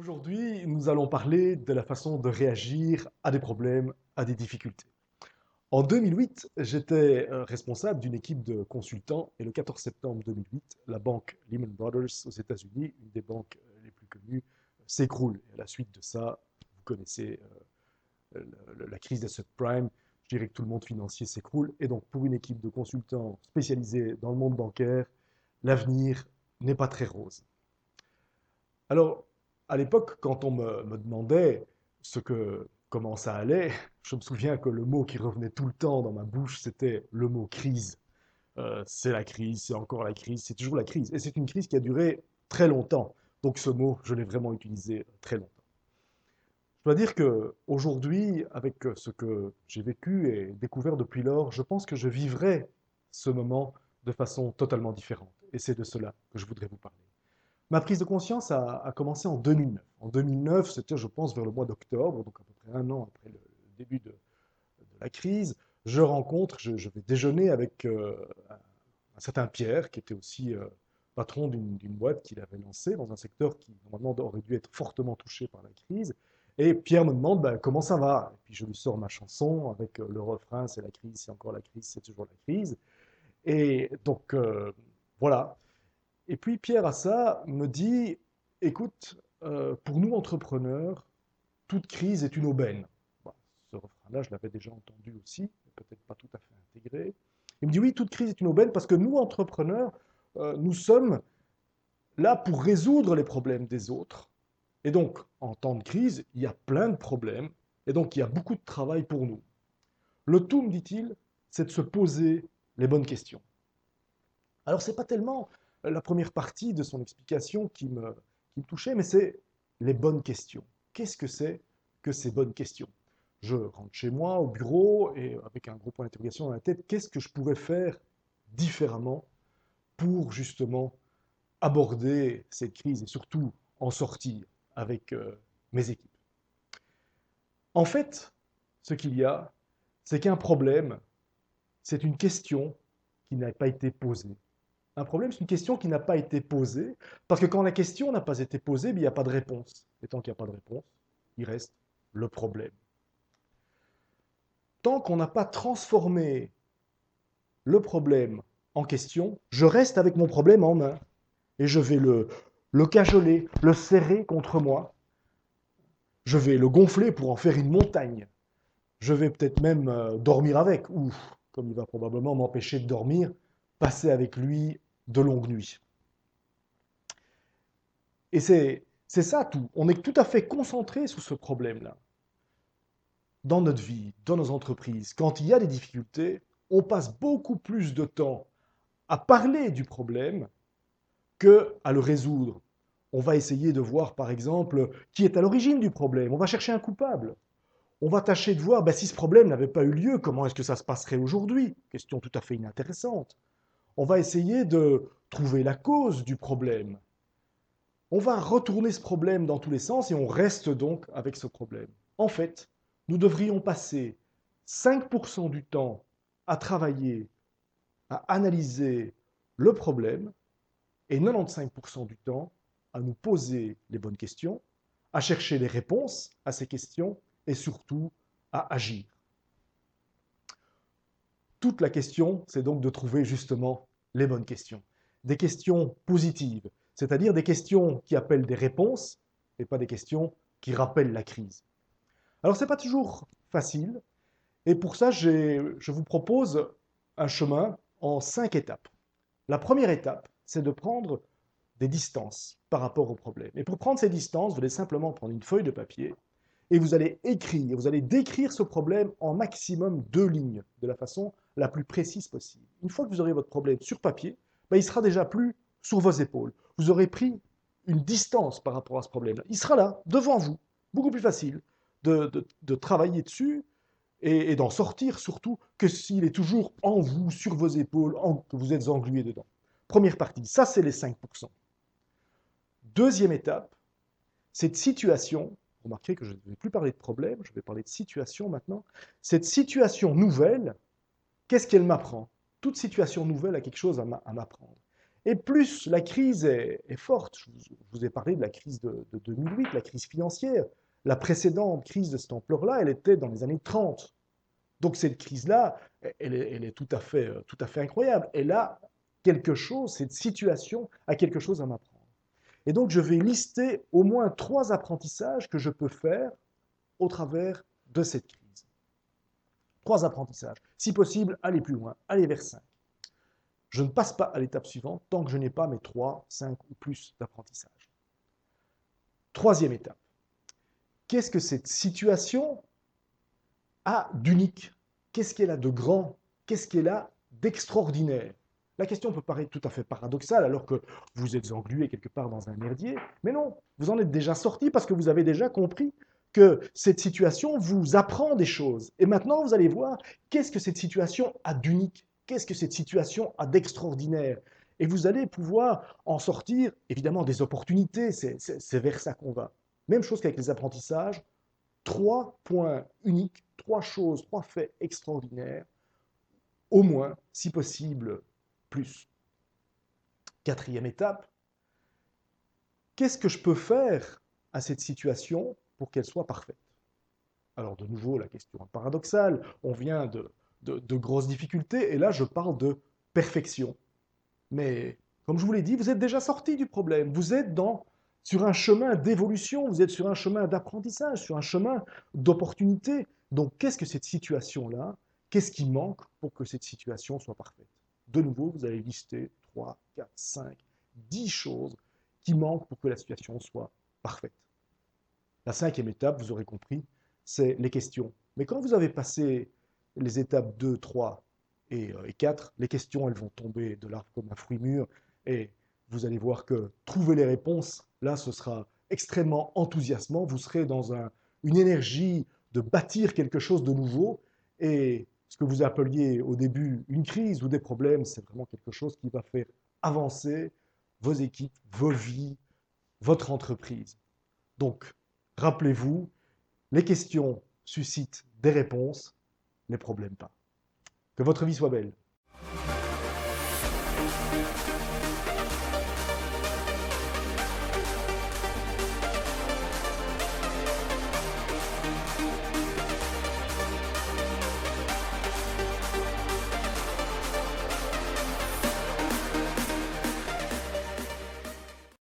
Aujourd'hui, nous allons parler de la façon de réagir à des problèmes, à des difficultés. En 2008, j'étais responsable d'une équipe de consultants et le 14 septembre 2008, la banque Lehman Brothers aux États-Unis, une des banques les plus connues, s'écroule. Et à la suite de ça, vous connaissez la crise des subprimes. Je dirais que tout le monde financier s'écroule. Et donc, pour une équipe de consultants spécialisés dans le monde bancaire, l'avenir n'est pas très rose. Alors, à l'époque, quand on me demandait comment ça allait, je me souviens que le mot qui revenait tout le temps dans ma bouche, c'était le mot crise. C'est la crise, c'est encore la crise, c'est toujours la crise. Et c'est une crise qui a duré très longtemps. Donc ce mot, je l'ai vraiment utilisé très longtemps. Je dois dire que aujourd'hui, avec ce que j'ai vécu et découvert depuis lors, je pense que je vivrai ce moment de façon totalement différente. Et c'est de cela que je voudrais vous parler. Ma prise de conscience a commencé en 2009. En 2009, c'était, je pense, vers le mois d'octobre, donc à peu près un an après le début de la crise. Je vais déjeuner avec un certain Pierre, qui était aussi patron d'une boîte qu'il avait lancée dans un secteur qui, normalement, aurait dû être fortement touché par la crise. Et Pierre me demande ben, comment ça va. Et puis je lui sors ma chanson avec le refrain, c'est la crise, c'est encore la crise, c'est toujours la crise. Et donc, voilà. Et puis Pierre à ça me dit, écoute, pour nous entrepreneurs, toute crise est une aubaine. Bon, ce refrain-là, je l'avais déjà entendu aussi, mais peut-être pas tout à fait intégré. Il me dit, oui, toute crise est une aubaine parce que nous, entrepreneurs, nous sommes là pour résoudre les problèmes des autres. Et donc, en temps de crise, il y a plein de problèmes, et donc il y a beaucoup de travail pour nous. Le tout, me dit-il, c'est de se poser les bonnes questions. Alors, ce n'est pas tellement la première partie de son explication qui me touchait, mais c'est les bonnes questions. Qu'est-ce que c'est que ces bonnes questions? Je rentre chez moi, au bureau, et avec un gros point d'interrogation dans la tête, qu'est-ce que je pouvais faire différemment pour justement aborder cette crise et surtout en sortir avec mes équipes? En fait, ce qu'il y a, c'est qu'un problème, c'est une question qui n'a pas été posée. Un problème, c'est une question qui n'a pas été posée, parce que quand la question n'a pas été posée, il n'y a pas de réponse. Et tant qu'il n'y a pas de réponse, il reste le problème. Tant qu'on n'a pas transformé le problème en question, je reste avec mon problème en main. Et je vais le cajoler, le serrer contre moi. Je vais le gonfler pour en faire une montagne. Je vais peut-être même dormir avec, ou, comme il va probablement m'empêcher de dormir, passer avec lui de longues nuits. Et c'est ça tout. On est tout à fait concentré sur ce problème-là. Dans notre vie, dans nos entreprises, quand il y a des difficultés, on passe beaucoup plus de temps à parler du problème qu'à le résoudre. On va essayer de voir, par exemple, qui est à l'origine du problème. On va chercher un coupable. On va tâcher de voir ben, si ce problème n'avait pas eu lieu, comment est-ce que ça se passerait aujourd'hui? Question tout à fait inintéressante. On va essayer de trouver la cause du problème. On va retourner ce problème dans tous les sens et on reste donc avec ce problème. En fait, nous devrions passer 5% du temps à travailler, à analyser le problème et 95% du temps à nous poser les bonnes questions, à chercher les réponses à ces questions et surtout à agir. Toute la question, c'est donc de trouver justement les bonnes questions. Des questions positives, c'est-à-dire des questions qui appellent des réponses et pas des questions qui rappellent la crise. Alors, ce n'est pas toujours facile, et pour ça, je vous propose un chemin en 5 étapes. La première étape, c'est de prendre des distances par rapport au problème. Et pour prendre ces distances, vous allez simplement prendre une feuille de papier et vous allez écrire, vous allez décrire ce problème en maximum 2 lignes, de la façon la plus précise possible. Une fois que vous aurez votre problème sur papier, ben, il sera déjà plus sur vos épaules. Vous aurez pris une distance par rapport à ce problème-là. Il sera là, devant vous, beaucoup plus facile de travailler dessus et d'en sortir surtout que s'il est toujours en vous, sur vos épaules, que vous êtes englué dedans. Première partie, ça c'est les 5%. Deuxième étape, cette situation, remarquez que je ne vais plus parler de problème, je vais parler de situation maintenant. Cette situation nouvelle, qu'est-ce qu'elle m'apprend? Toute situation nouvelle a quelque chose à m'apprendre. Et plus la crise est forte, je vous ai parlé de la crise de 2008, la crise financière. La précédente crise de cette ampleur-là, elle était dans les années 30. Donc cette crise-là, elle est tout à fait incroyable. Elle a quelque chose, cette situation a quelque chose à m'apprendre. Et donc je vais lister au moins 3 apprentissages que je peux faire au travers de cette crise. 3 apprentissages. Si possible, allez plus loin, allez vers 5. Je ne passe pas à l'étape suivante tant que je n'ai pas mes 3, 5 ou plus d'apprentissages. Troisième étape. Qu'est-ce que cette situation a d'unique? Qu'est-ce qu'elle a de grand? Qu'est-ce qu'elle a d'extraordinaire? La question peut paraître tout à fait paradoxale alors que vous êtes englué quelque part dans un merdier, mais non, vous en êtes déjà sorti parce que vous avez déjà compris que cette situation vous apprend des choses. Et maintenant, vous allez voir qu'est-ce que cette situation a d'unique, qu'est-ce que cette situation a d'extraordinaire. Et vous allez pouvoir en sortir, évidemment, des opportunités, c'est vers ça qu'on va. Même chose qu'avec les apprentissages, 3 points uniques, 3 choses, 3 faits extraordinaires, au moins, si possible, plus. Quatrième étape, qu'est-ce que je peux faire à cette situation pour qu'elle soit parfaite? Alors de nouveau, la question est paradoxale, on vient de grosses difficultés, et là je parle de perfection. Mais comme je vous l'ai dit, vous êtes déjà sorti du problème, vous êtes sur un chemin d'évolution, vous êtes sur un chemin d'apprentissage, sur un chemin d'opportunité. Donc qu'est-ce que cette situation-là, qu'est-ce qui manque pour que cette situation soit parfaite? De nouveau, vous allez lister 3, 4, 5, 10 choses qui manquent pour que la situation soit parfaite. La cinquième étape, vous aurez compris, c'est les questions. Mais quand vous avez passé les étapes 2, 3 et 4, les questions, elles vont tomber de l'arbre comme un fruit mûr et vous allez voir que trouver les réponses, là, ce sera extrêmement enthousiasmant. Vous serez dans une énergie de bâtir quelque chose de nouveau et ce que vous appeliez au début une crise ou des problèmes, c'est vraiment quelque chose qui va faire avancer vos équipes, vos vies, votre entreprise. Donc, rappelez-vous, les questions suscitent des réponses, les problèmes pas. Que votre vie soit belle.